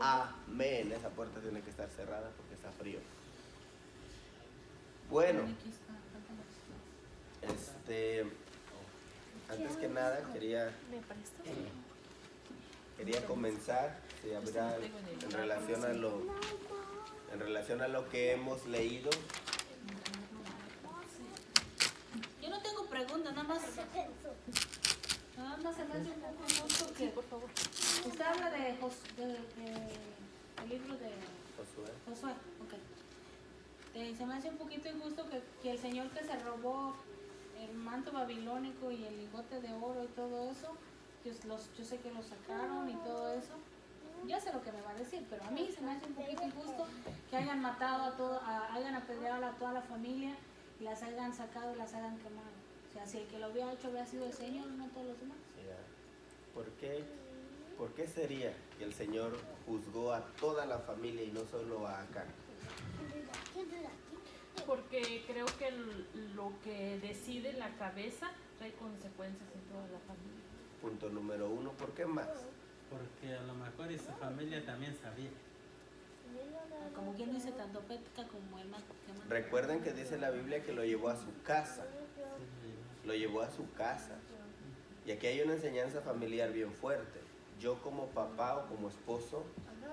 Amén. Esa puerta tiene que estar cerrada porque está frío. Bueno, antes que nada quería comenzar, si habrá, en relación a lo que hemos leído. Yo no tengo preguntas, nada más se me hace un poco injusto que, por favor, usted habla de el libro de Josué, ok. Se me hace un poquito injusto que el señor que se robó el manto babilónico y el lingote de oro y todo eso, yo sé que lo sacaron y todo eso. Ya sé lo que me va a decir, pero a mí se me hace un poquito injusto que hayan matado hayan apedreado a toda la familia y las hayan sacado y las hayan quemado. O sea, si el que lo había hecho había sido el Señor, no todos los demás. ¿Por qué sería que el Señor juzgó a toda la familia y no solo a Acán? Porque creo que lo que decide la cabeza trae consecuencias en toda la familia. Punto número 1, ¿por qué más? Porque a lo mejor esa familia también sabía. Como quien dice, tanto peca como el más. Recuerden que dice la Biblia que lo llevó a su casa. Lo llevó a su casa. Y aquí hay una enseñanza familiar bien fuerte. Yo como papá o como esposo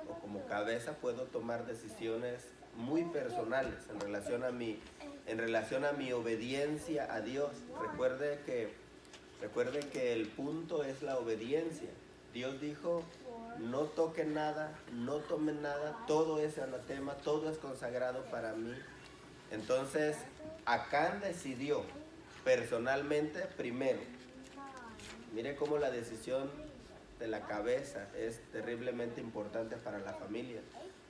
o como cabeza puedo tomar decisiones muy personales en relación a mi obediencia a Dios. Recuerde que el punto es la obediencia. Dios dijo: no toquen nada, no tomen nada, todo es anatema, todo es consagrado para mí. Entonces, Acán decidió personalmente primero. Mire cómo la decisión de la cabeza es terriblemente importante para la familia,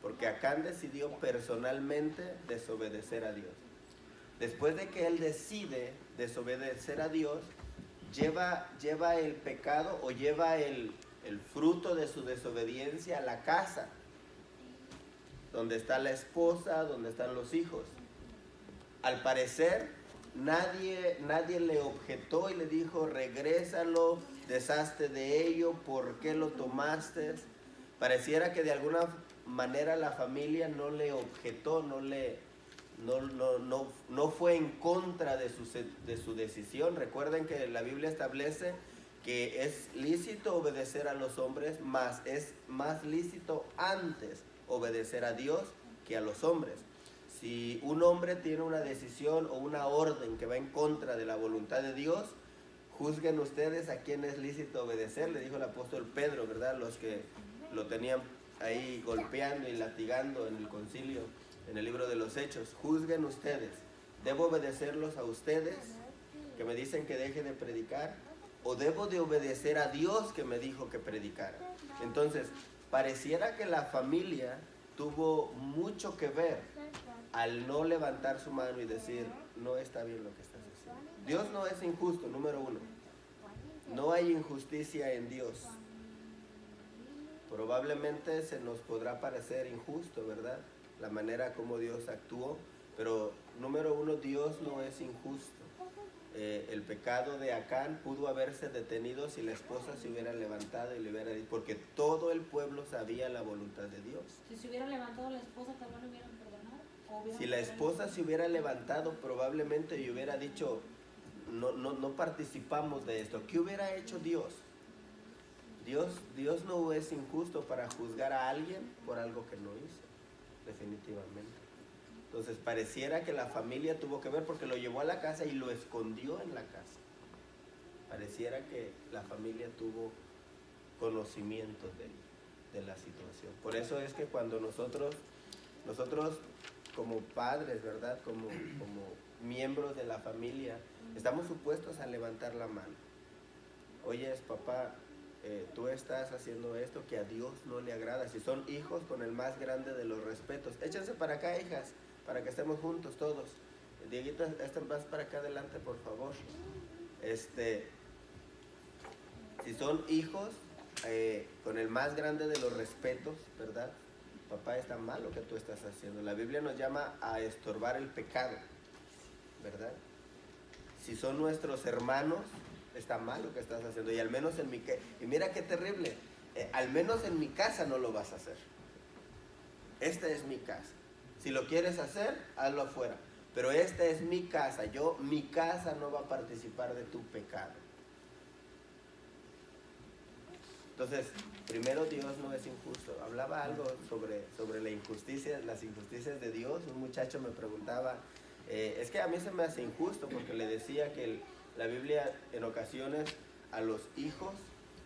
porque Acán decidió personalmente desobedecer a Dios. Después de que él decide desobedecer a Dios, lleva el pecado o lleva el fruto de su desobediencia a la casa, donde está la esposa, donde están los hijos. Al parecer, nadie le objetó y le dijo: regrésalo, deshazte de ello, ¿por qué lo tomaste? Pareciera que de alguna manera la familia no le objetó, no fue en contra de su decisión. Recuerden que la Biblia establece que es lícito obedecer a los hombres, mas es más lícito antes obedecer a Dios que a los hombres. Si un hombre tiene una decisión o una orden que va en contra de la voluntad de Dios, juzguen ustedes a quién es lícito obedecer, le dijo el apóstol Pedro, ¿verdad? Los que lo tenían ahí golpeando y latigando en el concilio, en el libro de los Hechos. Juzguen ustedes, ¿debo obedecerlos a ustedes que me dicen que deje de predicar? ¿O debo de obedecer a Dios que me dijo que predicara? Entonces, pareciera que la familia tuvo mucho que ver al no levantar su mano y decir: no está bien lo que estás haciendo. Dios no es injusto, número 1. No hay injusticia en Dios. Probablemente se nos podrá parecer injusto, ¿verdad?, la manera como Dios actuó, pero número 1, Dios no es injusto. El pecado de Acán pudo haberse detenido si la esposa se hubiera levantado y le hubiera dicho, porque todo el pueblo sabía la voluntad de Dios. Si se hubiera levantado la esposa, tal vez lo hubieran perdonado. Si la esposa se hubiera levantado probablemente y hubiera dicho: no participamos de esto, ¿qué hubiera hecho Dios? Dios no es injusto para juzgar a alguien por algo que no hizo, definitivamente. Entonces pareciera que la familia tuvo que ver, porque lo llevó a la casa y lo escondió en la casa. Pareciera que la familia tuvo conocimiento de la situación. Por eso es que cuando nosotros como padres, ¿verdad?, como miembros de la familia, estamos supuestos a levantar la mano. Oye, papá, tú estás haciendo esto que a Dios no le agrada. Si son hijos, con el más grande de los respetos. Échense para acá, hijas, para que estemos juntos todos. Dieguito, más para acá adelante, por favor. Si son hijos, con el más grande de los respetos, ¿verdad? Papá, está mal lo que tú estás haciendo. La Biblia nos llama a estorbar el pecado, ¿verdad? Si son nuestros hermanos, está mal lo que estás haciendo. Y al menos y mira qué terrible, al menos en mi casa no lo vas a hacer. esta es mi casa. Si lo quieres hacer, hazlo afuera. Pero esta es mi casa. Mi casa no va a participar de tu pecado. Entonces, primero, Dios no es injusto. Hablaba algo sobre la injusticia, las injusticias de Dios. Un muchacho me preguntaba, es que a mí se me hace injusto porque le decía que la Biblia en ocasiones a los hijos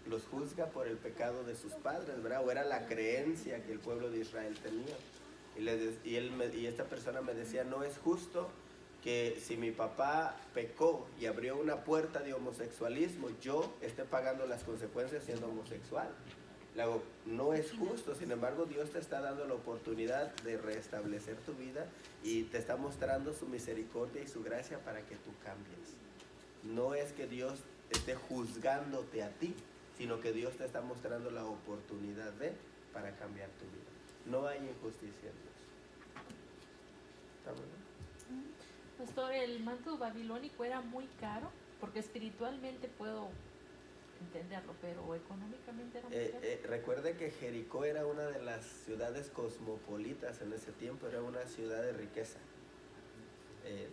los juzga por el pecado de sus padres, ¿verdad? O era la creencia que el pueblo de Israel tenía. Y esta persona me decía, no es justo que si mi papá pecó y abrió una puerta de homosexualismo, yo esté pagando las consecuencias siendo homosexual. Le hago, no es justo, sin embargo Dios te está dando la oportunidad de restablecer tu vida y te está mostrando su misericordia y su gracia para que tú cambies. No es que Dios esté juzgándote a ti, sino que Dios te está mostrando la oportunidad para cambiar tu vida. No hay injusticia en Dios. ¿Está bien? Pastor, el manto babilónico era muy caro, porque espiritualmente puedo entenderlo, pero económicamente era muy caro. Recuerde que Jericó era una de las ciudades cosmopolitas en ese tiempo, era una ciudad de riqueza.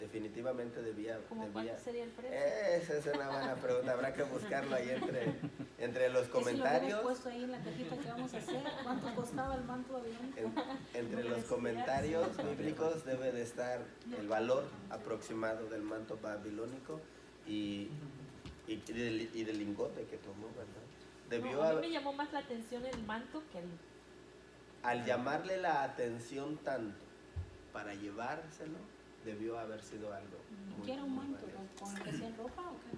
Definitivamente debía... ¿Cuánto sería el precio? Esa es una buena pregunta, habrá que buscarlo ahí entre los comentarios. Si lo puesto ahí en la cajita que vamos a hacer, ¿cuánto costaba el manto babilónico? Entre los comentarios bíblicos debe de estar el valor aproximado del manto babilónico y del lingote que tomó, ¿verdad? A mí me llamó más la atención el manto que el... Al llamarle la atención tanto para llevárselo, debió haber sido algo muy, ¿Qué era un manto? valioso. ¿Con el que hacían ropa o qué?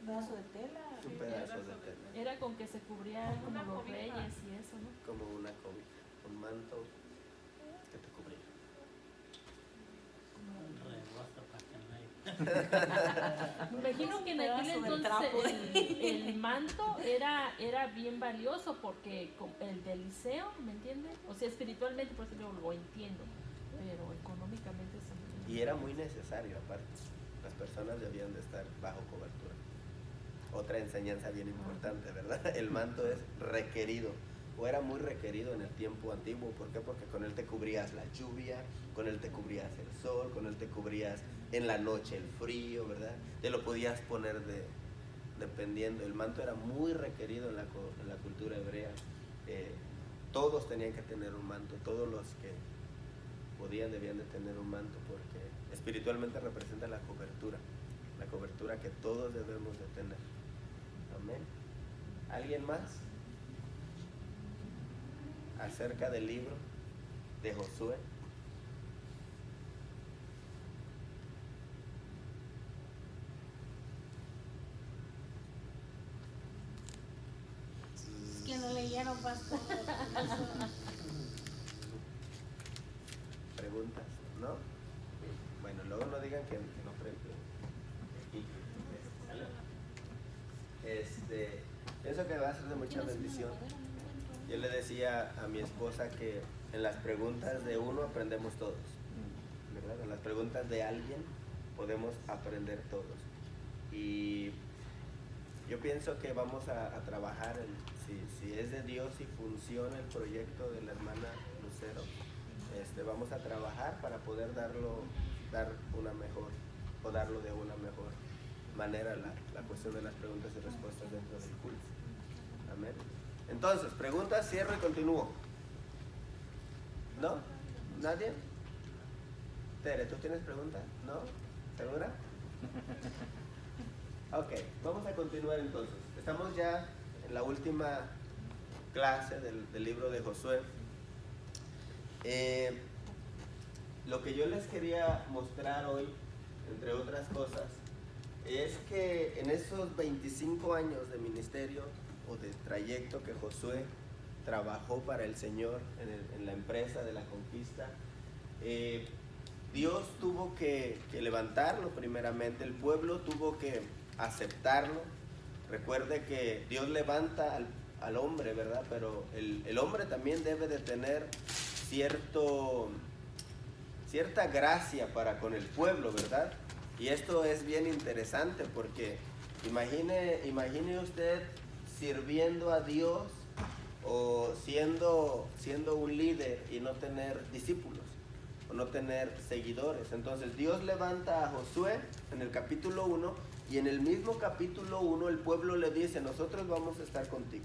¿Un pedazo de tela? Un pedazo de tela, Era con que se cubrían como los reyes y eso, ¿no? como una cobija, un manto que te cubría. Me imagino que en aquel entonces el manto era bien valioso porque el del liceo, ¿me entiendes? O sea, espiritualmente por eso yo lo entiendo, pero económicamente se me... Y era muy necesario aparte. Las personas debían de estar bajo cobertura. Otra enseñanza bien importante, ¿verdad? El manto es requerido, o era muy requerido en el tiempo antiguo. ¿Por qué? Porque con él te cubrías la lluvia, con él te cubrías el sol, con él te cubrías en la noche el frío, ¿verdad? Te lo podías poner dependiendo. El manto era muy requerido en la cultura hebrea. Todos tenían que tener un manto, todos los que debían de tener un manto, porque espiritualmente representa la cobertura que todos debemos de tener. Amén. ¿Alguien más? Acerca del libro de Josué. Es que no leyeron, pastor. ¿Preguntas? ¿No? Bueno, luego no digan que no pregunten. Pienso que va a ser de mucha bendición. Yo le decía a mi esposa que en las preguntas de uno aprendemos todos, ¿verdad? En las preguntas de alguien podemos aprender todos. Y yo pienso que vamos a trabajar, si es de Dios y funciona el proyecto de la hermana Lucero, vamos a trabajar para poder darlo de una mejor manera la cuestión de las preguntas y respuestas dentro del culto. Amén. Entonces, preguntas, cierro y continúo. ¿No? ¿Nadie? Tere, ¿tú tienes preguntas? ¿No? ¿Segura? Ok, vamos a continuar entonces. Estamos ya en la última clase del libro de Josué. Lo que yo les quería mostrar hoy, entre otras cosas, es que en esos 25 años de ministerio o de trayecto que Josué trabajó para el Señor en la empresa de la conquista, Dios tuvo que levantarlo primeramente, el pueblo tuvo que aceptarlo. Recuerde que Dios levanta al hombre, ¿verdad? Pero el hombre también debe de tener cierta gracia para con el pueblo, ¿verdad? Y esto es bien interesante porque imagine usted sirviendo a Dios o siendo un líder y no tener discípulos o no tener seguidores. Entonces Dios levanta a Josué en el capítulo 1 y en el mismo capítulo 1 el pueblo le dice: nosotros vamos a estar contigo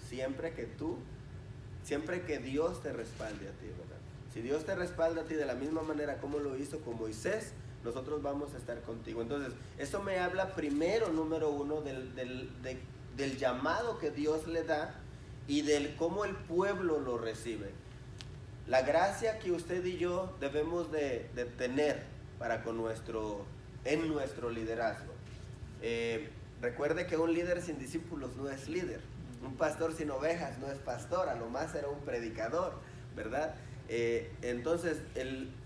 siempre que Dios te respalde a ti, ¿verdad? Si Dios te respalda a ti de la misma manera como lo hizo con Moisés, nosotros vamos a estar contigo. Entonces, eso me habla primero, número uno, del llamado que Dios le da y del cómo el pueblo lo recibe. La gracia que usted y yo debemos de tener en nuestro liderazgo. Recuerde que un líder sin discípulos no es líder. Un pastor sin ovejas no es pastor, a lo más era un predicador, ¿verdad? Entonces,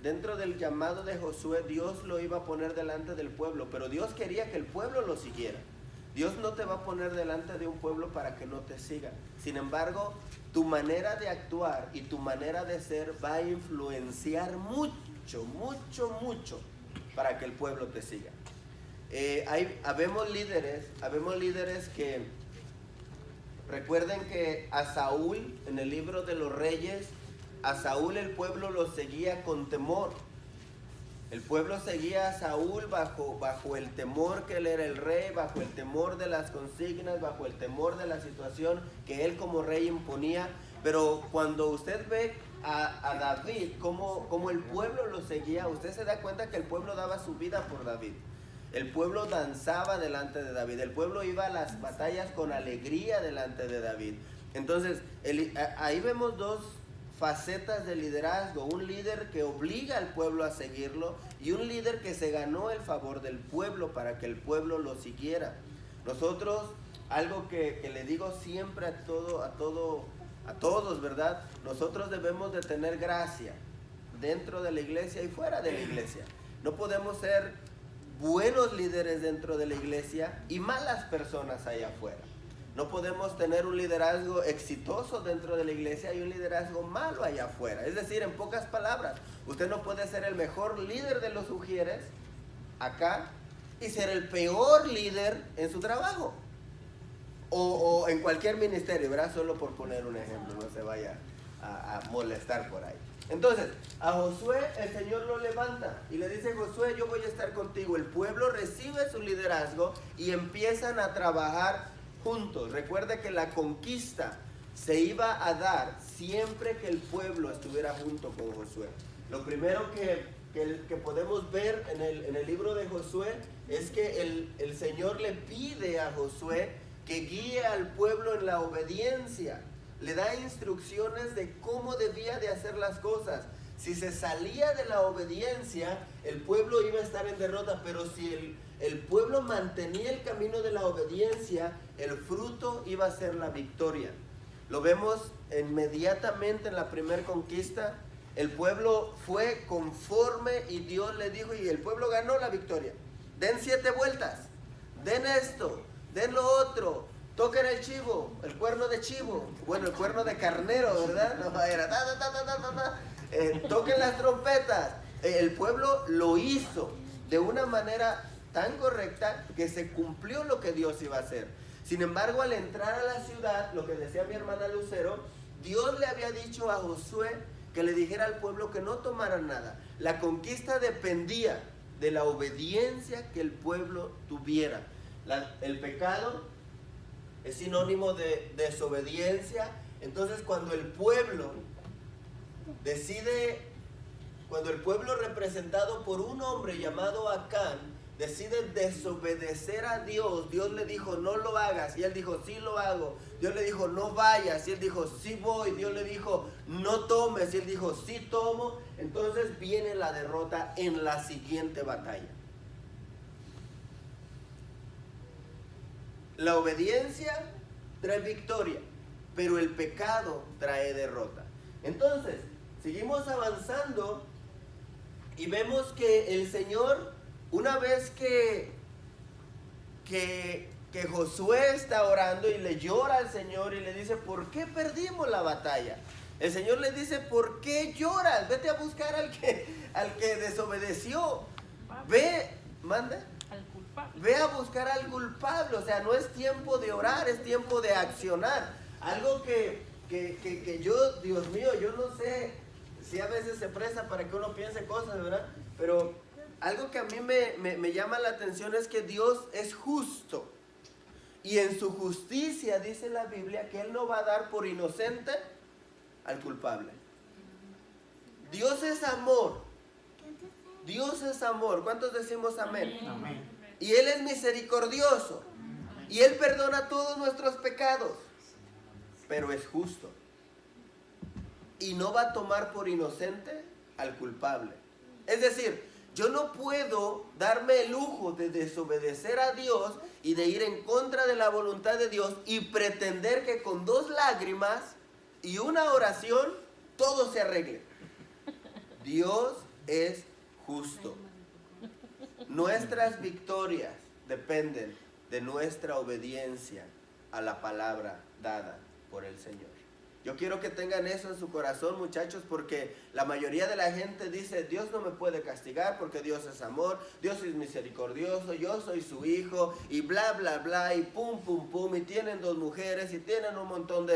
dentro del llamado de Josué, Dios lo iba a poner delante del pueblo, pero Dios quería que el pueblo lo siguiera. Dios no te va a poner delante de un pueblo para que no te siga. Sin embargo, tu manera de actuar y tu manera de ser va a influenciar mucho para que el pueblo te siga. Habemos líderes que, recuerden que a Saúl, en el libro de los Reyes, a Saúl el pueblo lo seguía con temor. El pueblo seguía a Saúl bajo el temor que él era el rey, bajo el temor de las consignas, bajo el temor de la situación que él como rey imponía. Pero cuando usted ve a David, como el pueblo lo seguía, usted se da cuenta que el pueblo daba su vida por David. El pueblo danzaba delante de David. El pueblo iba a las batallas con alegría delante de David. Entonces, ahí vemos dos facetas de liderazgo: un líder que obliga al pueblo a seguirlo y un líder que se ganó el favor del pueblo para que el pueblo lo siguiera. Nosotros, algo que le digo siempre a todos, ¿verdad? Nosotros debemos de tener gracia dentro de la iglesia y fuera de la iglesia. No podemos ser buenos líderes dentro de la iglesia y malas personas allá afuera. No podemos tener un liderazgo exitoso dentro de la iglesia y un liderazgo malo allá afuera. Es decir, en pocas palabras, usted no puede ser el mejor líder de los Ujieres acá y ser el peor líder en su trabajo o en cualquier ministerio, ¿verdad? Solo por poner un ejemplo, no se vaya a molestar por ahí. Entonces, a Josué el Señor lo levanta y le dice: Josué, yo voy a estar contigo. El pueblo recibe su liderazgo y empiezan a trabajar juntos. Recuerde que la conquista se iba a dar siempre que el pueblo estuviera junto con Josué. Lo primero que podemos ver en el libro de Josué es que el Señor le pide a Josué que guíe al pueblo en la obediencia. Le da instrucciones de cómo debía de hacer las cosas. Si se salía de la obediencia, el pueblo iba a estar en derrota, pero si el pueblo mantenía el camino de la obediencia, el fruto iba a ser la victoria. Lo vemos inmediatamente en la primera conquista. El pueblo fue conforme y Dios le dijo, y el pueblo ganó la victoria. Den 7 vueltas, den esto, den lo otro, toquen el chivo, el cuerno de chivo, bueno, el cuerno de carnero, ¿verdad? No, era toquen las trompetas. El pueblo lo hizo de una manera tan correcta que se cumplió lo que Dios iba a hacer. Sin embargo, al entrar a la ciudad, lo que decía mi hermana Lucero, Dios le había dicho a Josué que le dijera al pueblo que no tomaran nada. La conquista dependía de la obediencia que el pueblo tuviera. El pecado es sinónimo de desobediencia. Entonces, cuando el pueblo representado por un hombre llamado Acán decide desobedecer a Dios, Dios le dijo no lo hagas y él dijo sí lo hago. Dios le dijo no vayas y él dijo sí voy. Dios le dijo no tomes y él dijo sí tomo. Entonces viene la derrota en la siguiente batalla. La obediencia trae victoria, pero el pecado trae derrota. Entonces, seguimos avanzando y vemos que el Señor, una vez que Josué está orando y le llora al Señor y le dice, ¿por qué perdimos la batalla? El Señor le dice, ¿por qué lloras? Vete a buscar al que desobedeció. Ve a buscar al culpable. O sea, no es tiempo de orar, es tiempo de accionar. algo que yo, Dios mío, yo no sé si a veces se presta para que uno piense cosas, ¿verdad? Pero algo que a mí me llama la atención es que Dios es justo. Y en su justicia dice la Biblia que Él no va a dar por inocente al culpable. Dios es amor. Dios es amor. ¿Cuántos decimos amén? Amén. Y Él es misericordioso. Y Él perdona todos nuestros pecados. Pero es justo. Y no va a tomar por inocente al culpable. Es decir, yo no puedo darme el lujo de desobedecer a Dios y de ir en contra de la voluntad de Dios y pretender que con 2 lágrimas y una oración todo se arregle. Dios es justo. Nuestras victorias dependen de nuestra obediencia a la palabra dada por el Señor. Yo quiero que tengan eso en su corazón, muchachos, porque la mayoría de la gente dice, Dios no me puede castigar porque Dios es amor, Dios es misericordioso, yo soy su hijo, y bla, bla, bla, y pum, pum, pum, y tienen 2 mujeres, y tienen un montón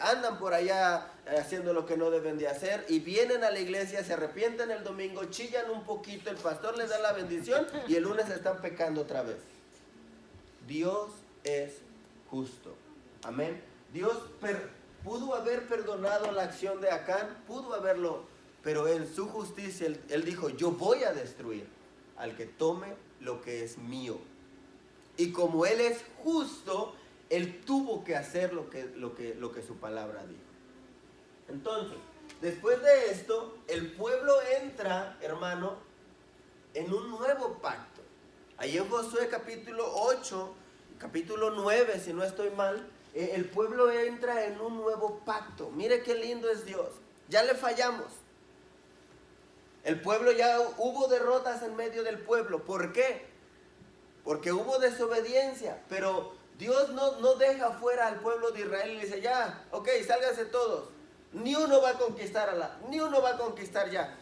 andan por allá haciendo lo que no deben de hacer, y vienen a la iglesia, se arrepienten el domingo, chillan un poquito, el pastor les da la bendición, y el lunes están pecando otra vez. Dios es justo. Amén. Dios pudo haber perdonado la acción de Acán, pudo haberlo, pero en su justicia él dijo, yo voy a destruir al que tome lo que es mío. Y como Él es justo, Él tuvo que hacer lo que su palabra dijo. Entonces, después de esto, el pueblo entra, hermano, en un nuevo pacto. Ahí en Josué capítulo 8, capítulo 9, si no estoy mal, el pueblo entra en un nuevo pacto. Mire qué lindo es Dios. Ya le fallamos. El pueblo ya hubo derrotas en medio del pueblo. ¿Por qué? Porque hubo desobediencia. Pero Dios no deja fuera al pueblo de Israel y le dice, ya, ok, sálganse todos. Ni uno va a conquistar ya.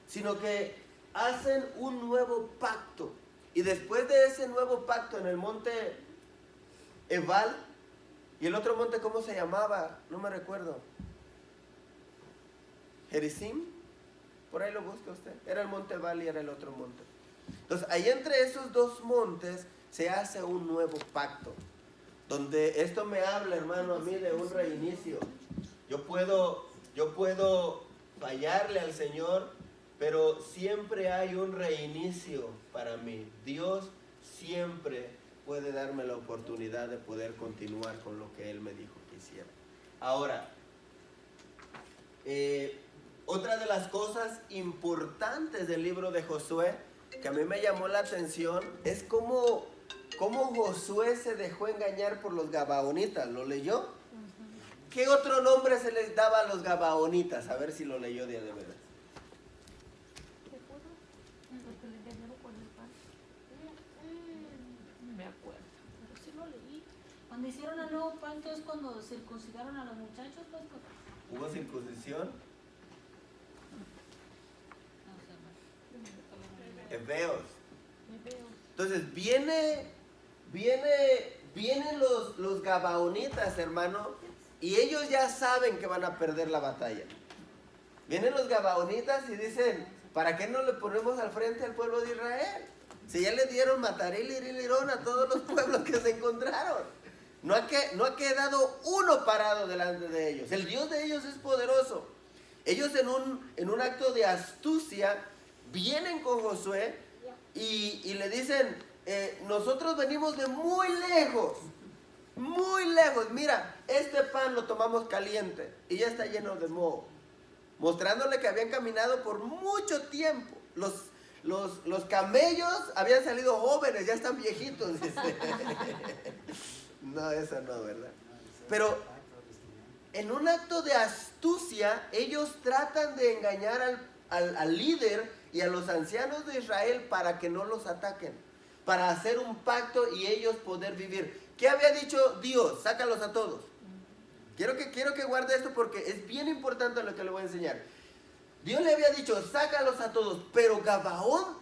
Sino que hacen un nuevo pacto. Y después de ese nuevo pacto en el monte Ebal, y el otro monte, ¿cómo se llamaba? No me recuerdo. ¿Gerizim? Por ahí lo busca usted. Era el monte Ebal y era el otro monte. Entonces, ahí entre esos 2 montes se hace un nuevo pacto. Donde esto me habla, hermano, a mí de un reinicio. Yo puedo fallarle al Señor, pero siempre hay un reinicio para mí. Dios siempre puede darme la oportunidad de poder continuar con lo que Él me dijo que hiciera. Ahora, otra de las cosas importantes del libro de Josué, que a mí me llamó la atención, es cómo Josué se dejó engañar por los gabaonitas. ¿Lo leyó? ¿Qué otro nombre se les daba a los gabaonitas? A ver si lo leyó de verdad. Cuando hicieron el nuevo pacto es cuando circuncidaron a los muchachos, pues. ¿Hubo circuncisión? Hebeos. Entonces vienen los gabaonitas, hermano, y ellos ya saben que van a perder la batalla. Vienen los gabaonitas y dicen, ¿para qué no le ponemos al frente al pueblo de Israel? Si ya le dieron Mataril y Lirón a todos los pueblos que se encontraron. No ha quedado uno parado delante de ellos. El Dios de ellos es poderoso. Ellos en un acto de astucia vienen con Josué y le dicen, nosotros venimos de muy lejos. Mira, este pan lo tomamos caliente y ya está lleno de moho. Mostrándole que habían caminado por mucho tiempo. Los camellos habían salido jóvenes, ya están viejitos. No, eso no, ¿verdad? Pero en un acto de astucia, ellos tratan de engañar al líder y a los ancianos de Israel para que no los ataquen, para hacer un pacto y ellos poder vivir. ¿Qué había dicho Dios? Sácalos a todos. Quiero que guarde esto porque es bien importante lo que le voy a enseñar. Dios le había dicho, sácalos a todos, pero Gabaón,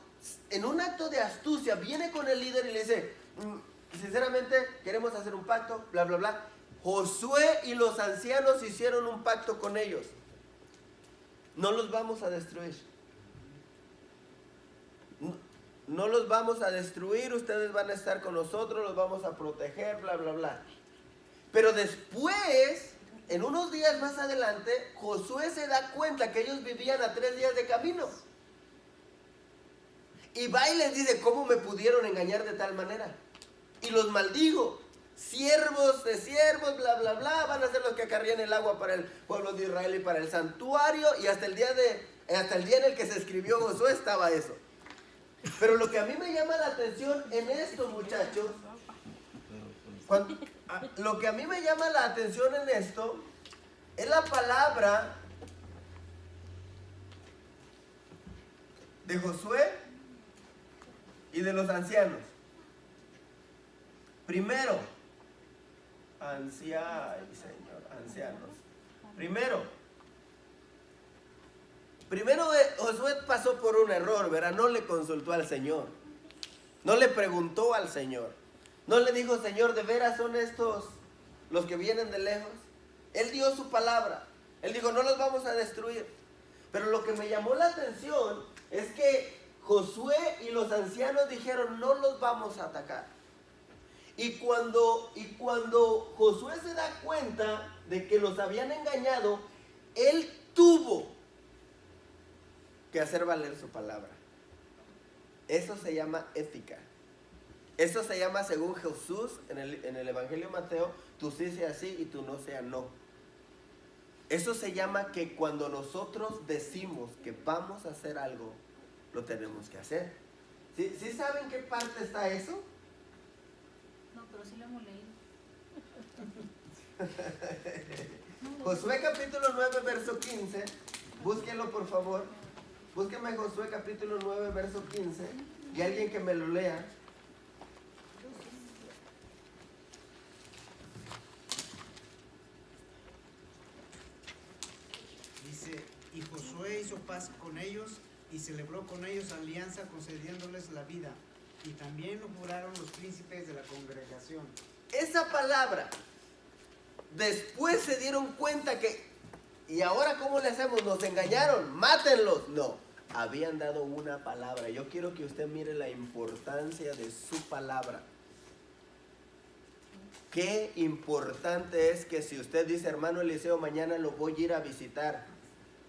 en un acto de astucia, viene con el líder y le dice, sinceramente, queremos hacer un pacto, bla, bla, bla. Josué y los ancianos hicieron un pacto con ellos. No los vamos a destruir. No los vamos a destruir, ustedes van a estar con nosotros, los vamos a proteger, bla, bla, bla. Pero después, en unos días más adelante, Josué se da cuenta que ellos vivían a 3 días de camino. Y va y les dice, ¿cómo me pudieron engañar de tal manera? Y los maldijo. Siervos de siervos, bla, bla, bla, van a ser los que acarrean el agua para el pueblo de Israel y para el santuario. Y hasta el día en el que se escribió Josué estaba eso. Pero lo que a mí me llama la atención en esto, muchachos, lo que a mí me llama la atención en esto es la palabra de Josué y de los ancianos. Primero, ancianos. Primero Josué pasó por un error, ¿verdad? No le consultó al Señor. No le preguntó al Señor. No le dijo, Señor, ¿de veras son estos los que vienen de lejos? Él dio su palabra. Él dijo, no los vamos a destruir. Pero lo que me llamó la atención es que Josué y los ancianos dijeron, no los vamos a atacar. Y cuando Josué se da cuenta de que los habían engañado, él tuvo que hacer valer su palabra. Eso se llama ética. Eso se llama, según Jesús, en el Evangelio de Mateo, tú sí sea sí y tú no sea no. Eso se llama que cuando nosotros decimos que vamos a hacer algo, lo tenemos que hacer. ¿Sí saben qué parte está eso? No, pero sí lo hemos leído. Josué capítulo 9, verso 15. Búsquenlo, por favor. Búsquenme Josué capítulo 9, verso 15. Y alguien que me lo lea. Dice, y Josué hizo paz con ellos y celebró con ellos alianza concediéndoles la vida. Y también lo juraron los príncipes de la congregación. Esa palabra, después se dieron cuenta que, ¿y ahora cómo le hacemos? Nos engañaron, mátenlos. No, habían dado una palabra. Yo quiero que usted mire la importancia de su palabra. Qué importante es que si usted dice, hermano Eliseo, mañana lo voy a ir a visitar,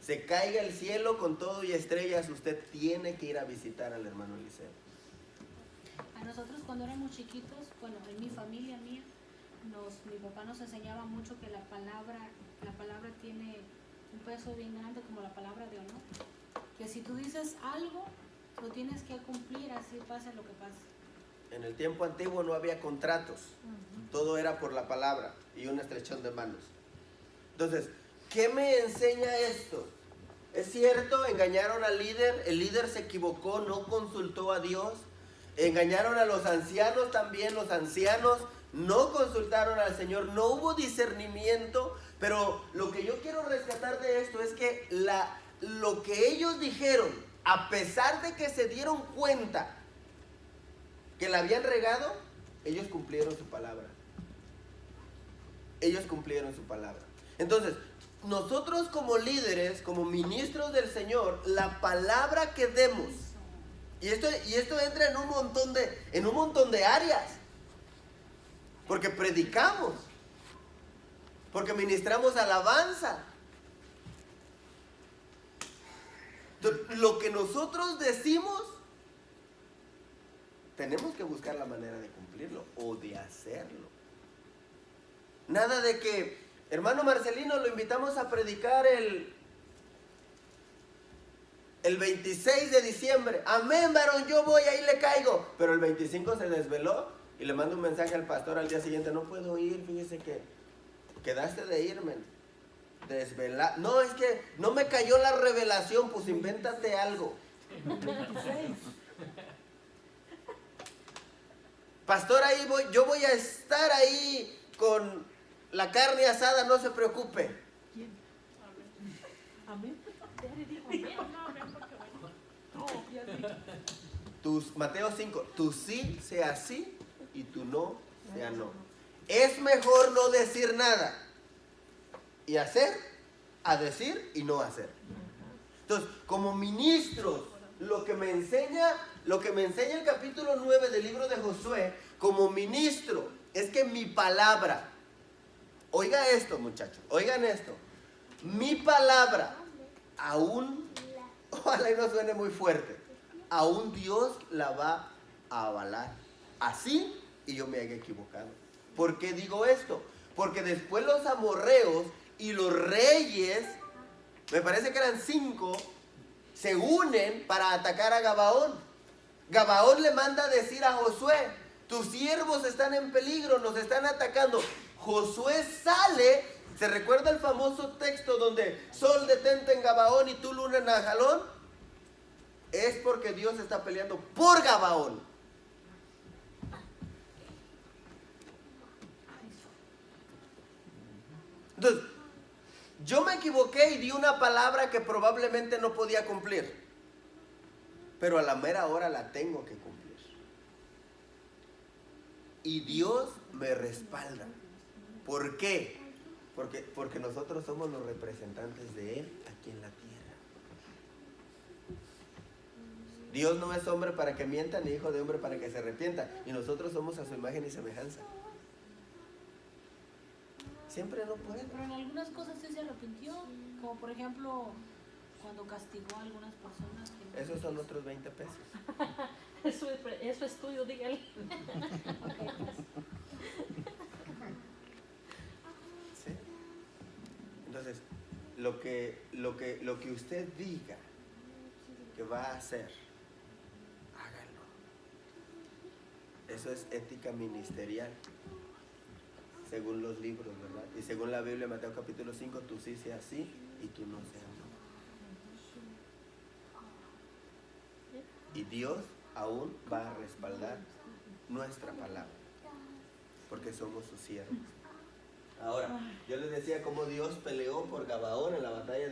se caiga el cielo con todo y estrellas, usted tiene que ir a visitar al hermano Eliseo. A nosotros cuando éramos chiquitos, bueno, en mi familia mía, mi papá nos enseñaba mucho que la palabra tiene un peso bien grande como la palabra de honor. Que si tú dices algo, lo tienes que cumplir, así pase lo que pase. En el tiempo antiguo no había contratos, todo era por la palabra y un estrechón de manos. Entonces, ¿qué me enseña esto? Es cierto, engañaron al líder, el líder se equivocó, no consultó a Dios. Engañaron a los ancianos también, los ancianos no consultaron al Señor, no hubo discernimiento, pero lo que yo quiero rescatar de esto es que lo que ellos dijeron, a pesar de que se dieron cuenta que la habían regado, ellos cumplieron su palabra. Ellos cumplieron su palabra. Entonces, nosotros como líderes, como ministros del Señor, la palabra que demos, y esto entra en un montón de áreas. Porque predicamos. Porque ministramos alabanza. Lo que nosotros decimos, tenemos que buscar la manera de cumplirlo o de hacerlo. Nada de que, hermano Marcelino, lo invitamos a predicar el 26 de diciembre. Amén, varón, yo voy, ahí le caigo. Pero el 25 se desveló y le mando un mensaje al pastor al día siguiente. No puedo ir, fíjese que quedaste de irme. Desvelar. No, es que no me cayó la revelación, pues invéntate algo. Pastor, ahí voy, yo voy a estar ahí con la carne asada, no se preocupe. ¿Quién? Amén. Mateo 5, tu sí sea sí y tu no sea no. Es mejor no decir nada y hacer, a decir y no hacer. Entonces, como ministros, lo que me enseña el capítulo 9 del libro de Josué, como ministro, es que mi palabra, oiga esto muchachos, oigan esto, mi palabra, aún, ojalá y no suene muy fuerte, aún Dios la va a avalar, así y yo me haya equivocado. ¿Por qué digo esto? Porque después los amorreos y los reyes, me parece que eran 5, se unen para atacar a Gabaón. Gabaón le manda a decir a Josué, tus siervos están en peligro, nos están atacando. Josué sale, ¿se recuerda el famoso texto donde sol detente en Gabaón y tú luna en Najalón? Es porque Dios está peleando por Gabaón. Entonces, yo me equivoqué y di una palabra que probablemente no podía cumplir, pero a la mera hora la tengo que cumplir. Y Dios me respalda. ¿Por qué? Porque nosotros somos los representantes de Él aquí en la tierra. Dios no es hombre para que mienta, ni hijo de hombre para que se arrepienta. Y nosotros somos a su imagen y semejanza. Siempre no puede. Pero en algunas cosas sí se arrepintió, como por ejemplo cuando castigó a algunas personas. Esos son otros 20 pesos. Eso es tuyo, dígale. Okay, pues. ¿Sí? Entonces, lo que usted diga que va a hacer, hágalo. Eso es ética ministerial, según los libros, ¿verdad? Y según la Biblia, Mateo capítulo 5, tú sí seas sí y tú no seas no. Y Dios aún va a respaldar nuestra palabra, porque somos sus siervos. Ahora, yo les decía cómo Dios peleó por Gabaón en la batalla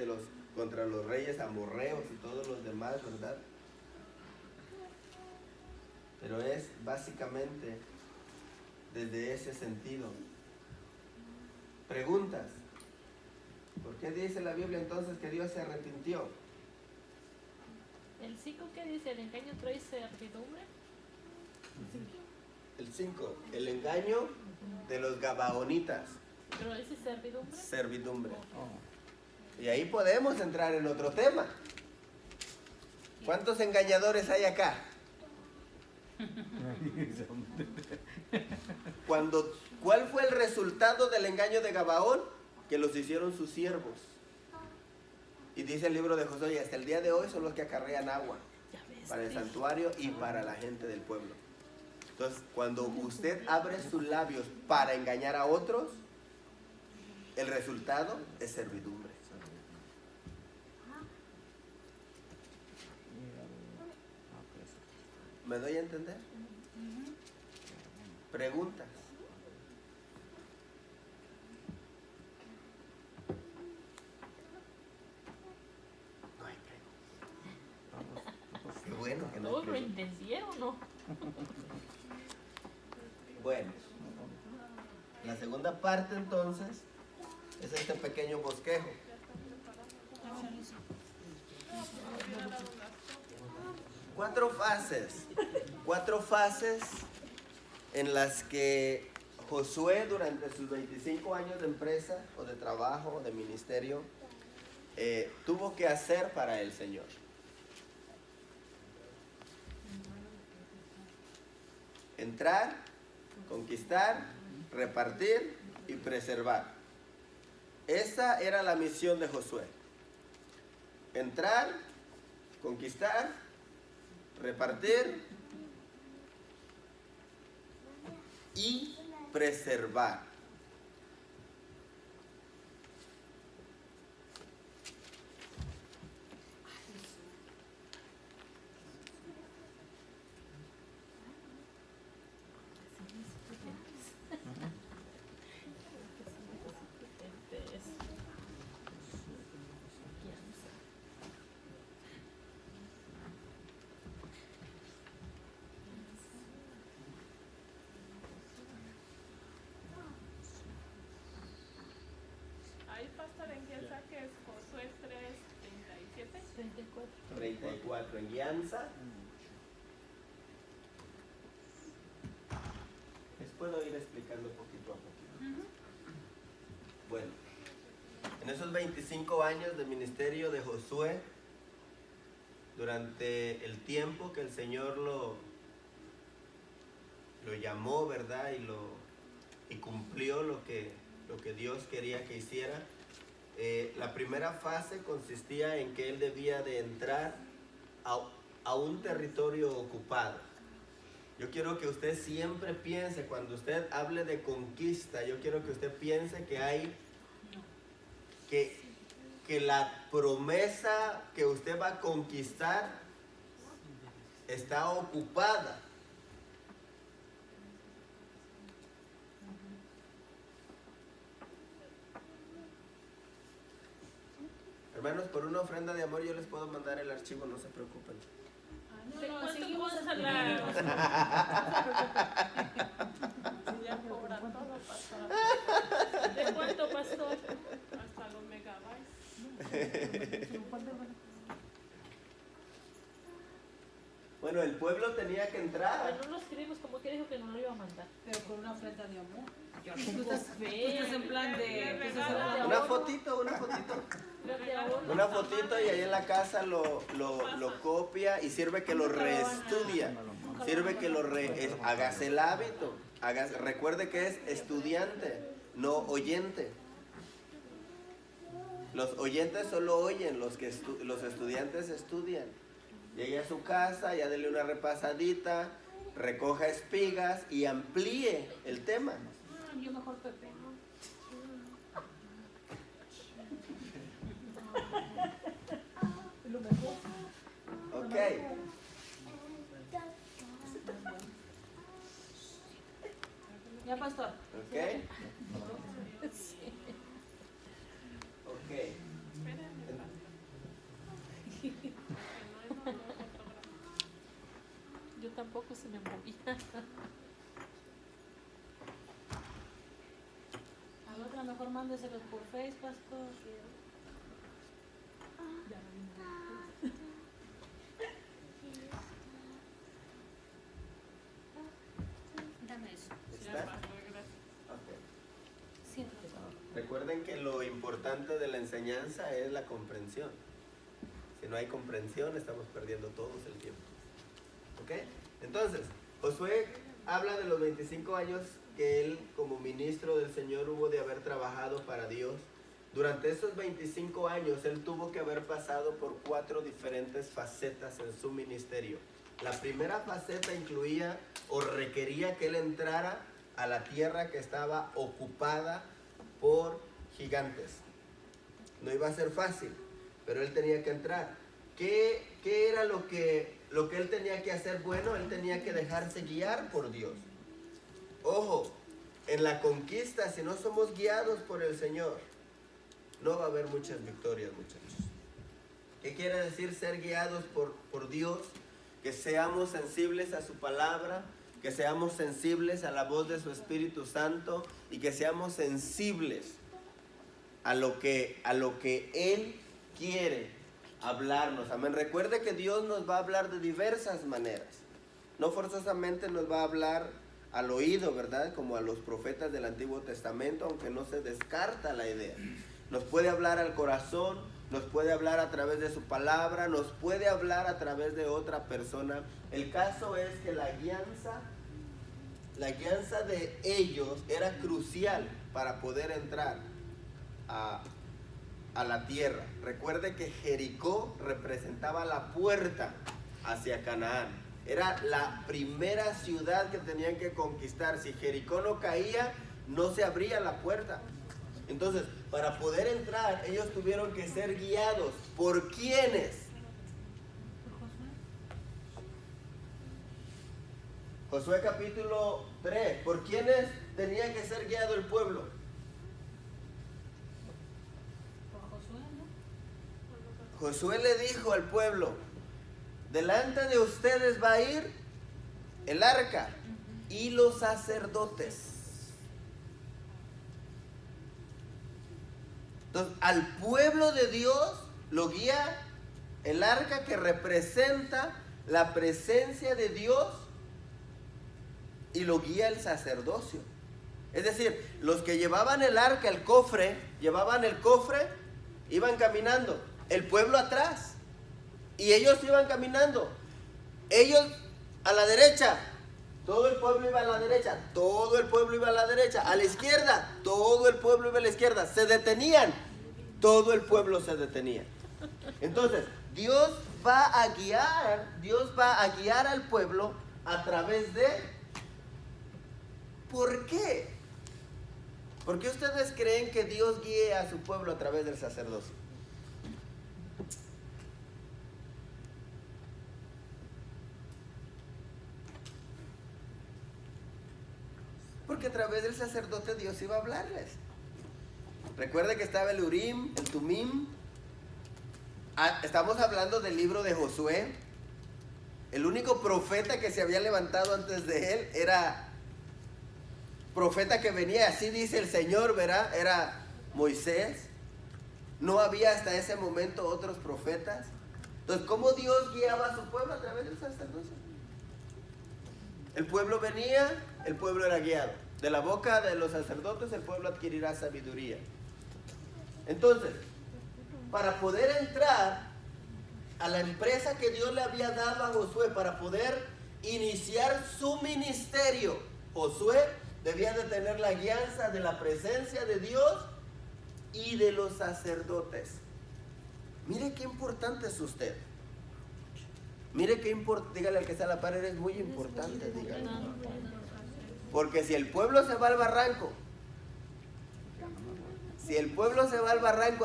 contra los reyes amorreos y todos los demás, ¿verdad? Pero es básicamente desde ese sentido. Preguntas. ¿Por qué dice la Biblia entonces que Dios se arrepintió? ¿El 5 qué dice? ¿El engaño trae servidumbre? El 5, el engaño de los gabaonitas. ¿Pero dice servidumbre? Servidumbre. Y ahí podemos entrar en otro tema. ¿Cuántos engañadores hay acá? ¿Cuál fue el resultado del engaño de Gabaón? Que los hicieron sus siervos. Y dice el libro de Josué, hasta el día de hoy son los que acarrean agua para el santuario y para la gente del pueblo. Entonces, cuando usted abre sus labios para engañar a otros, el resultado es servidumbre. ¿Me doy a entender? Preguntas. No hay preguntas. Qué bueno que no hay ¿Todos lo preguntas. entendieron, no? Bueno, la segunda parte entonces es este pequeño bosquejo. Cuatro fases en las que Josué durante sus 25 años de empresa o de trabajo o de ministerio tuvo que hacer para el Señor. Entrar, conquistar, repartir y preservar. Esa era la misión de Josué. Entrar, conquistar, repartir y preservar. Pastor, ¿en quién saque es Josué 3:37? 34. 34 en guianza. Les puedo ir explicando poquito a poquito. Bueno, en esos 25 años de ministerio de Josué, durante el tiempo que el Señor lo llamó, ¿verdad? Y cumplió lo que Dios quería que hiciera. La primera fase consistía en que él debía de entrar a un territorio ocupado. Yo quiero que usted siempre piense, cuando usted hable de conquista, yo quiero que usted piense que la promesa que usted va a conquistar está ocupada. Hermanos, por una ofrenda de amor yo les puedo mandar el archivo, no se preocupen. ¿De cuánto seguimos vamos a hablar? Si ya cobra todo, Pastor. ¿De cuánto, pastor? Hasta los megabytes. Bueno, el pueblo tenía que entrar. Bueno, no lo escribimos como que dijo que no lo iba a mandar. Pero con una ofrenda de amor. Tú estás fea. En plan de... Una fotito. Una fotito y ahí en la casa lo copia y sirve que lo reestudia. Sirve que hagas el hábito. Recuerde que es estudiante, no oyente. Los oyentes solo oyen, los estudiantes estudian. Llegue a su casa, ya dele una repasadita, recoja espigas y amplíe el tema. Yo mejor Pepe. Ok. Ya, Pastor. Ok. Ok. Yo tampoco se me movía. A la otra mejor mándeselos por Face, Pastor. Dame eso. ¿Está? Pastor, gracias. Ok. Siéntate. Recuerden que lo importante de la enseñanza es la comprensión. Si no hay comprensión, estamos perdiendo todos el tiempo. ¿Ok? Entonces, Josué habla de los 25 años que él, como ministro del Señor, hubo de haber trabajado para Dios. Durante esos 25 años, él tuvo que haber pasado por 4 diferentes facetas en su ministerio. La primera faceta incluía o requería que él entrara a la tierra que estaba ocupada por gigantes. No iba a ser fácil, pero él tenía que entrar. ¿Qué era lo que él tenía que hacer? Bueno, él tenía que dejarse guiar por Dios. Ojo, en la conquista, si no somos guiados por el Señor, no va a haber muchas victorias, muchachos. ¿Qué quiere decir ser guiados por Dios? Que seamos sensibles a su palabra, que seamos sensibles a la voz de su Espíritu Santo y que seamos sensibles a lo que Él quiere hablarnos. Amén. Recuerde que Dios nos va a hablar de diversas maneras. No forzosamente nos va a hablar al oído, ¿verdad? Como a los profetas del Antiguo Testamento, aunque no se descarta la idea. Nos puede hablar al corazón, nos puede hablar a través de su palabra, nos puede hablar a través de otra persona. El caso es que la guianza de ellos era crucial para poder entrar a la tierra. Recuerde que Jericó representaba la puerta hacia Canaán. Era la primera ciudad que tenían que conquistar. Si Jericó no caía, no se abría la puerta. Entonces, para poder entrar, ellos tuvieron que ser guiados. ¿Por quiénes? Josué capítulo 3. ¿Por quiénes tenía que ser guiado el pueblo? Por Josué, ¿no? Josué le dijo al pueblo: delante de ustedes va a ir el arca y los sacerdotes. Entonces, al pueblo de Dios lo guía el arca, que representa la presencia de Dios, y lo guía el sacerdocio. Es decir, los que llevaban el arca, el cofre, iban caminando, el pueblo atrás, y ellos iban caminando, ellos a la derecha, todo el pueblo iba a la derecha, todo el pueblo iba a la derecha, a la izquierda, todo el pueblo iba a la izquierda, se detenían, todo el pueblo se detenía. Entonces, Dios va a guiar al pueblo a través de... ¿Por qué? ¿Por qué ustedes creen que Dios guíe a su pueblo a través del sacerdocio? Porque a través del sacerdote Dios iba a hablarles. Recuerde que estaba el Urim, el Tumim. Estamos hablando del libro de Josué. El único profeta que se había levantado antes de él era profeta que venía, así dice el Señor, ¿verdad? Era Moisés. No había hasta ese momento otros profetas. Entonces, ¿cómo Dios guiaba a su pueblo? A través del sacerdocio. El pueblo venía, el pueblo era guiado. De la boca de los sacerdotes el pueblo adquirirá sabiduría. Entonces, para poder entrar a la empresa que Dios le había dado a Josué, para poder iniciar su ministerio, Josué debía de tener la guianza de la presencia de Dios y de los sacerdotes. Mire qué importante es usted. Mire qué importante, dígale al que está a la par, eres muy importante, dígale. Porque si el pueblo se va al barranco,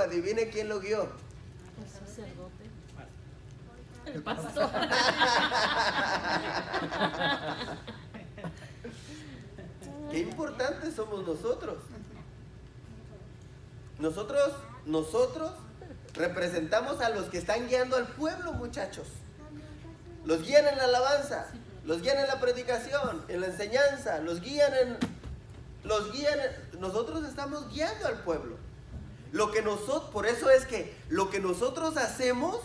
adivine quién lo guió. El sacerdote. El pastor. Qué importantes somos nosotros. Nosotros representamos a los que están guiando al pueblo, muchachos. Los guían en la alabanza, los guían en la predicación, en la enseñanza, nosotros estamos guiando al pueblo. Por eso es que lo que nosotros hacemos,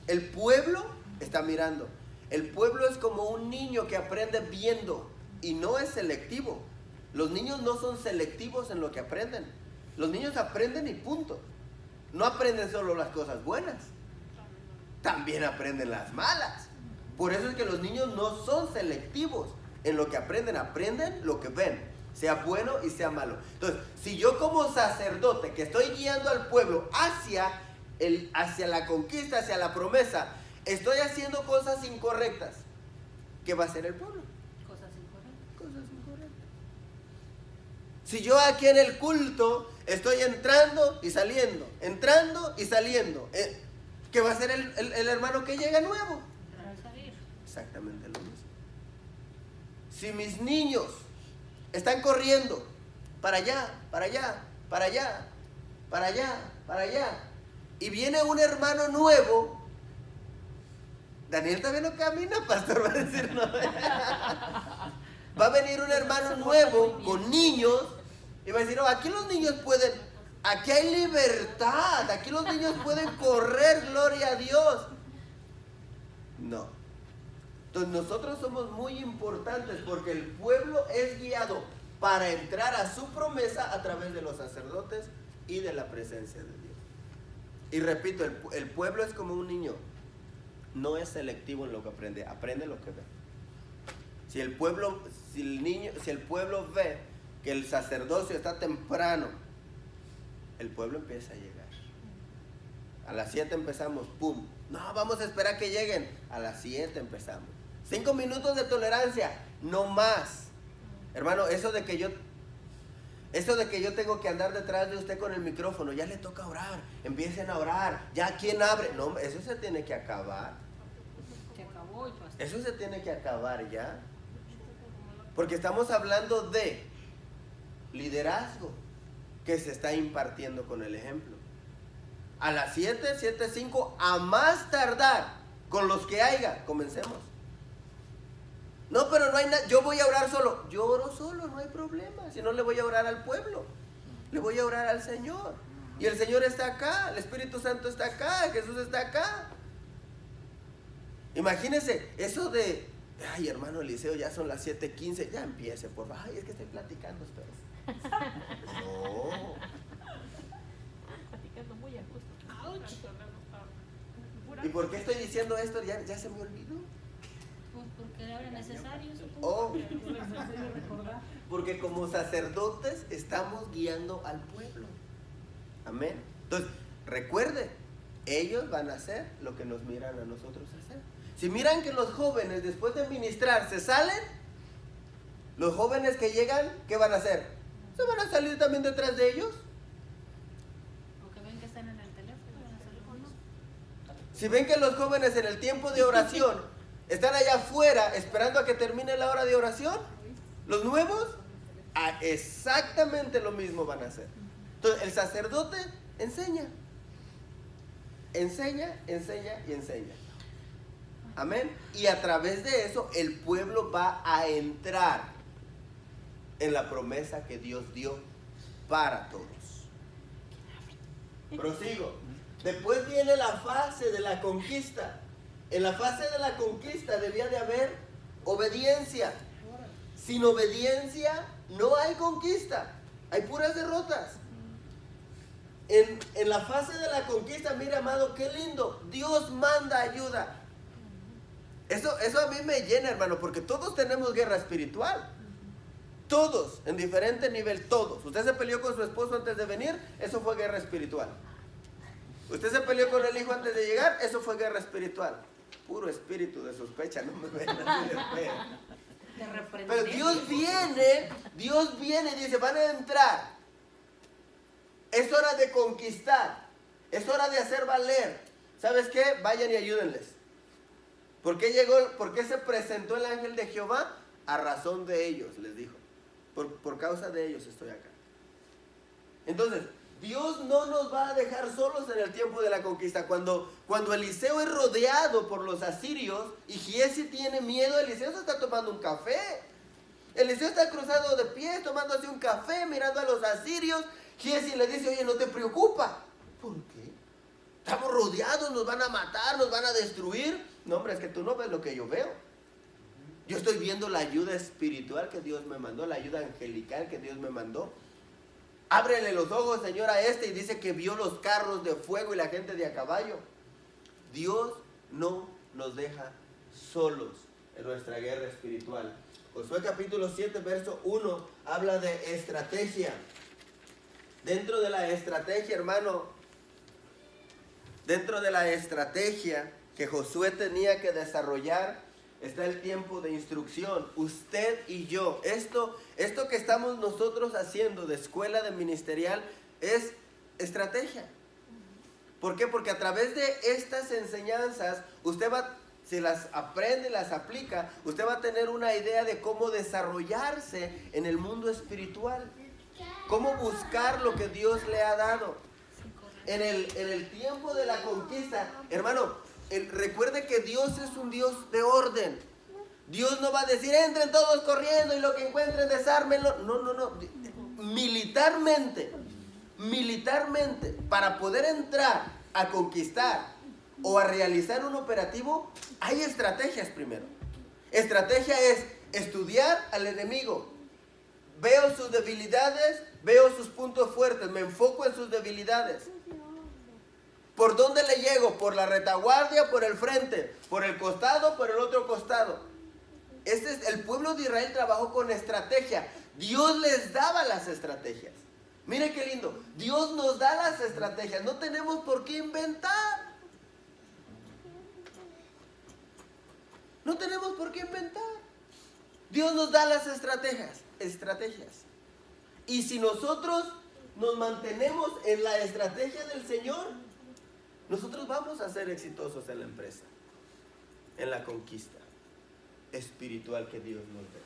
el pueblo está mirando. El pueblo es como un niño que aprende viendo y no es selectivo. Los niños no son selectivos en lo que aprenden. Los niños aprenden y punto. No aprenden solo las cosas buenas, también aprenden las malas. Por eso es que los niños no son selectivos en lo que aprenden lo que ven, sea bueno y sea malo. Entonces, si yo como sacerdote que estoy guiando al pueblo hacia la conquista, hacia la promesa, estoy haciendo cosas incorrectas, ¿qué va a hacer el pueblo? Cosas incorrectas. Si yo aquí en el culto estoy entrando y saliendo, ¿qué va a hacer el hermano que llega nuevo? Exactamente lo mismo. Si mis niños están corriendo para allá, y viene un hermano nuevo, Daniel todavía no camina, pastor, va a decir no. Va a venir un hermano nuevo con niños y va a decir, aquí los niños pueden, aquí hay libertad, aquí los niños pueden correr, gloria a Dios. No. Entonces nosotros somos muy importantes porque el pueblo es guiado para entrar a su promesa a través de los sacerdotes y de la presencia de Dios. Y repito, el pueblo es como un niño, no es selectivo en lo que aprende lo que ve. Si el pueblo ve que el sacerdocio está temprano, el pueblo empieza a llegar. A las 7 empezamos, pum. No, vamos a esperar que lleguen. A las 7 empezamos. 5 minutos de tolerancia, no más. Hermano, eso de que yo tengo que andar detrás de usted con el micrófono, ya le toca orar. Empiecen a orar. Ya, ¿quién abre? No, eso se tiene que acabar. Se acabó, pastor. Eso se tiene que acabar ya. Porque estamos hablando de liderazgo que se está impartiendo con el ejemplo. A las 7:05, a más tardar, con los que haya, comencemos. No, pero no hay nada, yo voy a orar solo. Yo oro solo, no hay problema. Si no, le voy a orar al pueblo, le voy a orar al Señor. Y el Señor está acá, el Espíritu Santo está acá, Jesús está acá. Imagínense, eso de, ay, hermano Eliseo, ya son las 7:15, ya empiece, por favor. Ay, es que estoy platicando, espérese. No. Platicando muy a gusto. ¿Y por qué estoy diciendo esto? Ya se me olvidó. Pues porque era necesario, supongo. Oh, porque como sacerdotes estamos guiando al pueblo. Amén. Entonces, recuerde, ellos van a hacer lo que nos miran a nosotros hacer. Si miran que los jóvenes después de ministrar se salen, los jóvenes que llegan, ¿qué van a hacer? ¿Se van a salir también detrás de ellos? Porque ven que están en el teléfono, van a salir con uno. Si ven que los jóvenes en el tiempo de oración están allá afuera esperando a que termine la hora de oración, los nuevos, exactamente lo mismo van a hacer. Entonces, el sacerdote enseña. Enseña, enseña y enseña. Amén. Y a través de eso, el pueblo va a entrar en la promesa que Dios dio para todos. Prosigo. Después viene la fase de la conquista. En la fase de la conquista debía de haber obediencia. Sin obediencia no hay conquista. Hay puras derrotas. En la fase de la conquista, mira, amado, qué lindo. Dios manda ayuda. Eso a mí me llena, hermano, porque todos tenemos guerra espiritual. Todos, en diferente nivel, todos. Usted se peleó con su esposo antes de venir, eso fue guerra espiritual. Usted se peleó con el hijo antes de llegar, eso fue guerra espiritual. Puro espíritu de sospecha, no me ven así de feo. Pero Dios viene y dice, van a entrar. Es hora de conquistar. Es hora de hacer valer. ¿Sabes qué? Vayan y ayúdenles. ¿Por qué llegó? ¿Por qué se presentó el ángel de Jehová? A razón de ellos, les dijo. Por causa de ellos estoy acá. Entonces, Dios no nos va a dejar solos en el tiempo de la conquista. Cuando Eliseo es rodeado por los asirios y Giesi tiene miedo, Eliseo se está tomando un café. Eliseo está cruzado de pies, tomándose un café, mirando a los asirios. Giesi le dice, oye, ¿no te preocupa? ¿Por qué? Estamos rodeados, nos van a matar, nos van a destruir. No, hombre, es que tú no ves lo que yo veo. Yo estoy viendo la ayuda espiritual que Dios me mandó, la ayuda angelical que Dios me mandó. Ábrele los ojos, Señor, a este, y dice que vio los carros de fuego y la gente de a caballo. Dios no nos deja solos en nuestra guerra espiritual. Josué capítulo 7, verso 1, habla de estrategia. Dentro de la estrategia, hermano, dentro de la estrategia que Josué tenía que desarrollar, está el tiempo de instrucción. Usted y yo, esto que estamos nosotros haciendo de escuela de ministerial es estrategia. ¿Por qué? Porque a través de estas enseñanzas, usted va, si las aprende, las aplica, usted va a tener una idea de cómo desarrollarse en el mundo espiritual. Cómo buscar lo que Dios le ha dado. En el tiempo de la conquista, hermano, recuerde que Dios es un Dios de orden. Dios no va a decir, entren todos corriendo y lo que encuentren desármenlo. No. Militarmente, para poder entrar a conquistar o a realizar un operativo, hay estrategias primero. Estrategia es estudiar al enemigo. Veo sus debilidades, veo sus puntos fuertes, me enfoco en sus debilidades. ¿Por dónde le llego? ¿Por la retaguardia, por el frente, por el costado, por el otro costado? El pueblo de Israel trabajó con estrategia. Dios les daba las estrategias. Mire qué lindo. Dios nos da las estrategias. No tenemos por qué inventar. No tenemos por qué inventar. Dios nos da las estrategias. Y si nosotros nos mantenemos en la estrategia del Señor, nosotros vamos a ser exitosos en la empresa, en la conquista espiritual que Dios nos dé.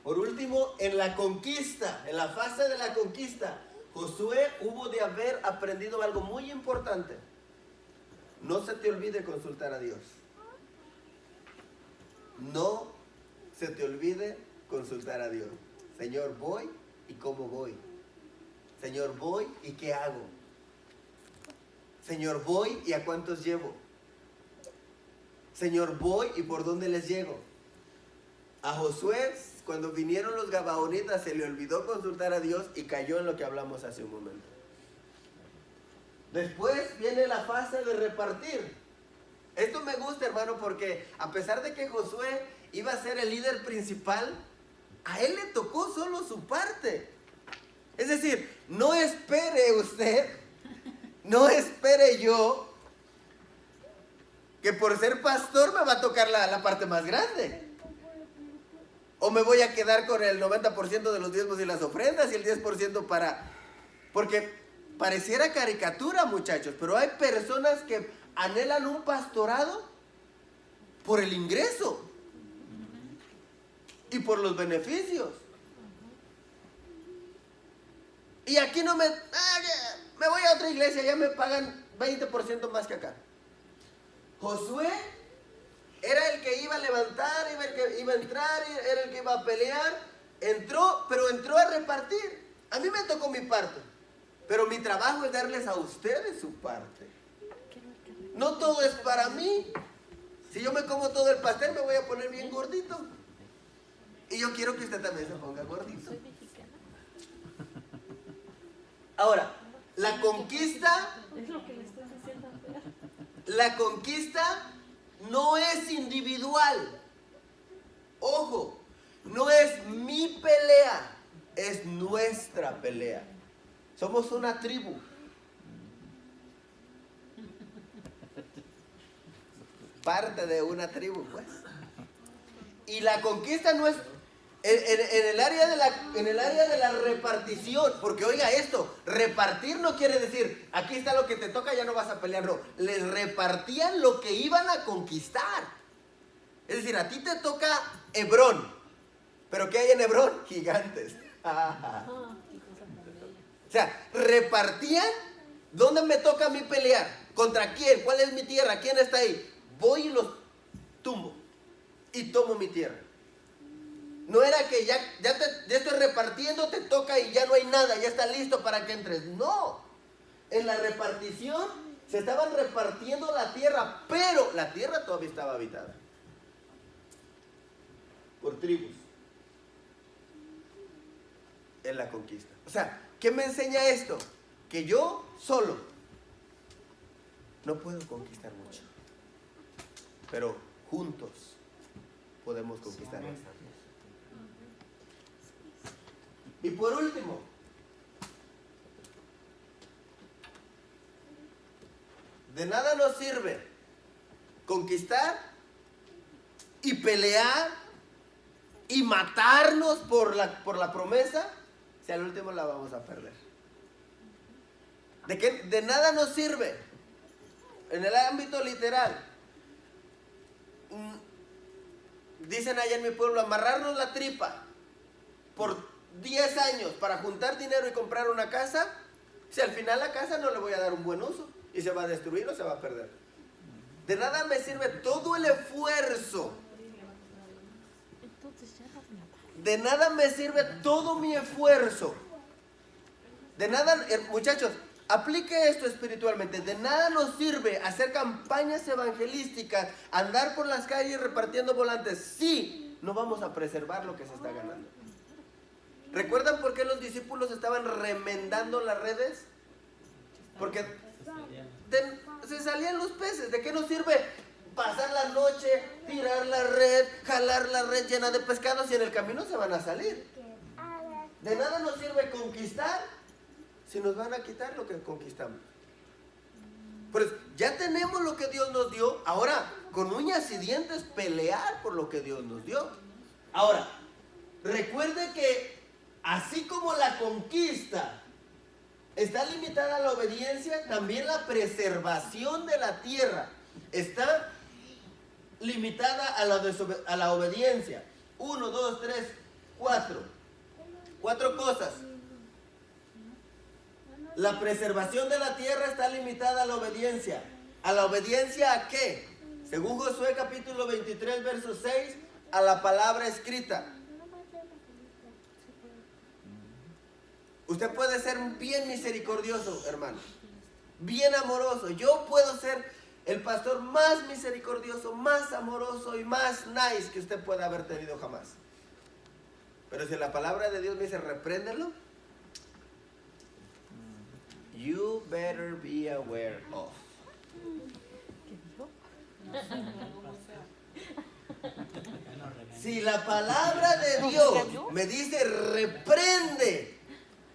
Por último, en la conquista, en la fase de la conquista, Josué hubo de haber aprendido algo muy importante. No se te olvide consultar a Dios. No se te olvide consultar a Dios. Señor, voy y cómo voy. Señor, voy y ¿qué hago? Señor, voy y ¿a cuántos llevo? Señor, voy y ¿por dónde les llego? A Josué, cuando vinieron los gabaonitas, se le olvidó consultar a Dios y cayó en lo que hablamos hace un momento. Después viene la fase de repartir. Esto me gusta, hermano, porque a pesar de que Josué iba a ser el líder principal, a él le tocó solo su parte. Es decir, no espere usted, no espere yo, que por ser pastor me va a tocar la parte más grande. O me voy a quedar con el 90% de los diezmos y las ofrendas y el 10% para... Porque pareciera caricatura, muchachos, pero hay personas que anhelan un pastorado por el ingreso y por los beneficios. Y aquí no me voy a otra iglesia, ya me pagan 20% más que acá. Josué era el que iba a levantar, era el que iba a entrar, era el que iba a pelear. Entró, pero entró a repartir. A mí me tocó mi parte, pero mi trabajo es darles a ustedes su parte. No todo es para mí. Si yo me como todo el pastel, me voy a poner bien gordito. Y yo quiero que usted también se ponga gordito. Ahora, la conquista no es individual. Ojo, no es mi pelea, es nuestra pelea. Somos una tribu. Parte de una tribu, pues. Y la conquista no es en el área de la repartición, porque oiga esto, repartir no quiere decir, aquí está lo que te toca, ya no vas a pelear, no. Les repartían lo que iban a conquistar. Es decir, a ti te toca Hebrón, pero ¿qué hay en Hebrón? Gigantes. O sea, repartían, ¿dónde me toca a mí pelear? ¿Contra quién? ¿Cuál es mi tierra? ¿Quién está ahí? Voy y los tumbo y tomo mi tierra. No era que ya estoy repartiendo, te toca y ya no hay nada, ya está listo para que entres. No, en la repartición se estaban repartiendo la tierra, pero la tierra todavía estaba habitada por tribus en la conquista. O sea, ¿qué me enseña esto? Que yo solo no puedo conquistar mucho, pero juntos podemos conquistar bastante. Y por último, de nada nos sirve conquistar y pelear y matarnos por la promesa si al último la vamos a perder. De nada nos sirve en el ámbito literal. Dicen allá en mi pueblo, amarrarnos la tripa por 10 años para juntar dinero y comprar una casa, si al final la casa no le voy a dar un buen uso y se va a destruir o se va a perder. De nada me sirve todo el esfuerzo. De nada me sirve todo mi esfuerzo. De nada, muchachos, aplique esto espiritualmente. De nada nos sirve hacer campañas evangelísticas, andar por las calles repartiendo volantes, si no vamos a preservar lo que se está ganando. ¿Recuerdan por qué los discípulos estaban remendando las redes? Porque se salían los peces. ¿De qué nos sirve pasar la noche, tirar la red, jalar la red llena de pescados y en el camino se van a salir? De nada nos sirve conquistar si nos van a quitar lo que conquistamos. Pues ya tenemos lo que Dios nos dio. Ahora, con uñas y dientes, pelear por lo que Dios nos dio. Ahora, recuerde que así como la conquista está limitada a la obediencia, también la preservación de la tierra está limitada a la obediencia. 1, 2, 3, 4. 4 cosas. La preservación de la tierra está limitada a la obediencia. ¿A la obediencia a qué? Según Josué capítulo 23, verso 6, a la palabra escrita. Usted puede ser bien misericordioso, hermano, bien amoroso. Yo puedo ser el pastor más misericordioso, más amoroso y más nice que usted pueda haber tenido jamás. Pero si la palabra de Dios me dice repréndelo, you better be aware of. ¿Qué dijo? Si la palabra de Dios me dice reprende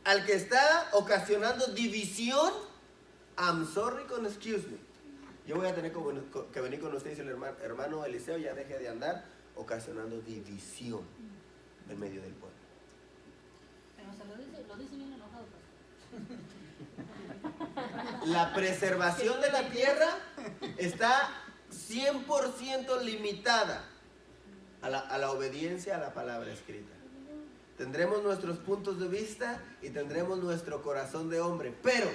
al que está ocasionando división, I'm sorry con excuse me. Yo voy a tener que venir con ustedes y el hermano Eliseo ya deje de andar ocasionando división en medio del pueblo. Pero se lo dice bien enojado. La preservación de la tierra está 100% limitada a la obediencia a la palabra escrita. Tendremos nuestros puntos de vista y tendremos nuestro corazón de hombre, pero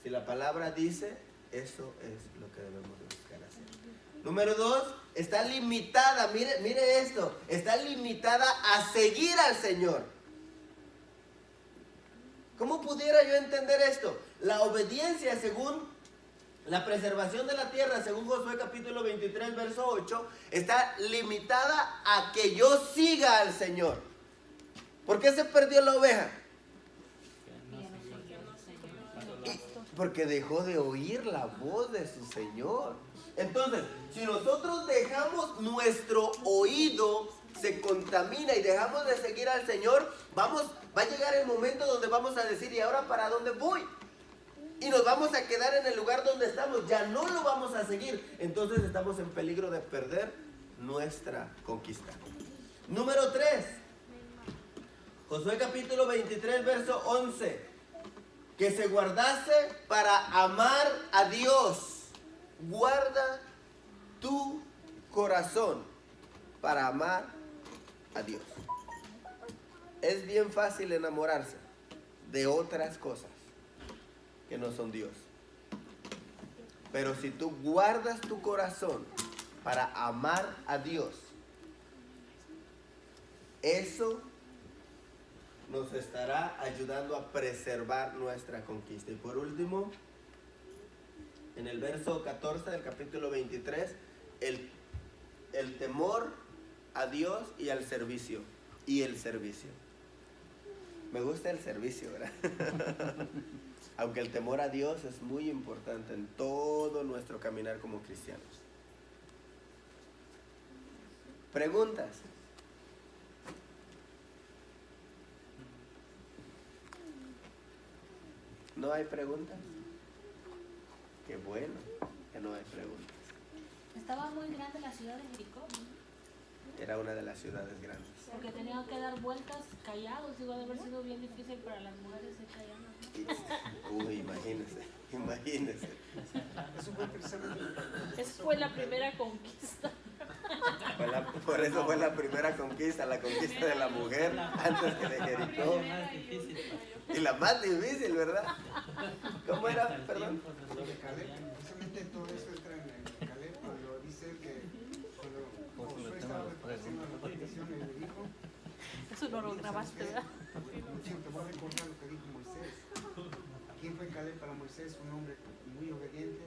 si la palabra dice, eso es lo que debemos de buscar hacer. Número 2, está limitada, mire esto, está limitada a seguir al Señor. ¿Cómo pudiera yo entender esto? La obediencia según la preservación de la tierra, según Josué capítulo 23, verso 8, está limitada a que yo siga al Señor. ¿Por qué se perdió la oveja? Porque dejó de oír la voz de su Señor. Entonces, si nosotros dejamos nuestro oído, se contamina y dejamos de seguir al Señor, va a llegar el momento donde vamos a decir, ¿y ahora para dónde voy? Y nos vamos a quedar en el lugar donde estamos, ya no lo vamos a seguir. Entonces estamos en peligro de perder nuestra conquista. Número 3, Josué capítulo 23, verso 11. Que se guardase para amar a Dios. Guarda tu corazón para amar a Dios. Es bien fácil enamorarse de otras cosas que no son Dios. Pero si tú guardas tu corazón para amar a Dios, eso nos estará ayudando a preservar nuestra conquista. Y por último, en el verso 14 del capítulo 23, el temor a Dios y al servicio. Y el servicio. Me gusta el servicio, ¿verdad? Aunque el temor a Dios es muy importante en todo nuestro caminar como cristianos. Preguntas. ¿No hay preguntas? Qué bueno que no hay preguntas. Estaba muy grande la ciudad de Jericó, Era una de las ciudades grandes. porque tenían que dar vueltas callados. Iba a haber sido bien difícil para las mujeres ser calladas, ¿no? Uy, imagínese. Eso fue precisamente. Esa fue la primera conquista. Por eso fue la primera conquista, la conquista de la mujer antes que de Jericó. Más difícil. Y la más difícil, ¿verdad? ¿Cómo era? Hasta el Perdón. tiempo se Lo de lo Caleb, cambian. precisamente todo eso entra en Caleb cuando dice que cuando Josué estaba haciendo la petición y le dijo, Eso no lo grabaste, ¿verdad? te voy a recordar lo que dijo Moisés. ¿Quién fue Caleb para Moisés? Un hombre muy obediente,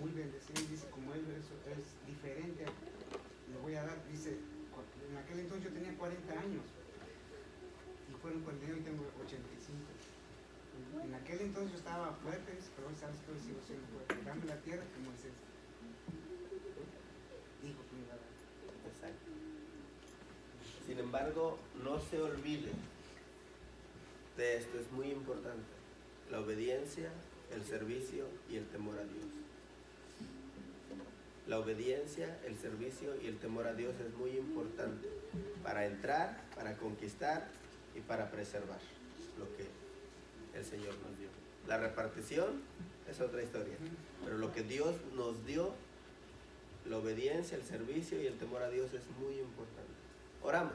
muy bendecido. Dice, como él es diferente, le voy a dar, dice, en aquel entonces yo tenía 40 años. Y fueron 41 y tengo 85. En aquel entonces yo estaba fuerte, pero hoy sabes que hoy sigo siendo fuerte. Dame la tierra que Moisés dijo que me iba a dar. Exacto. Sin embargo, no se olvide de esto, es muy importante. La obediencia, el servicio y el temor a Dios. La obediencia, el servicio y el temor a Dios es muy importante para entrar, para conquistar y para preservar lo que el Señor nos dio. La repartición es otra historia, pero lo que Dios nos dio, la obediencia, el servicio y el temor a Dios es muy importante. Oramos.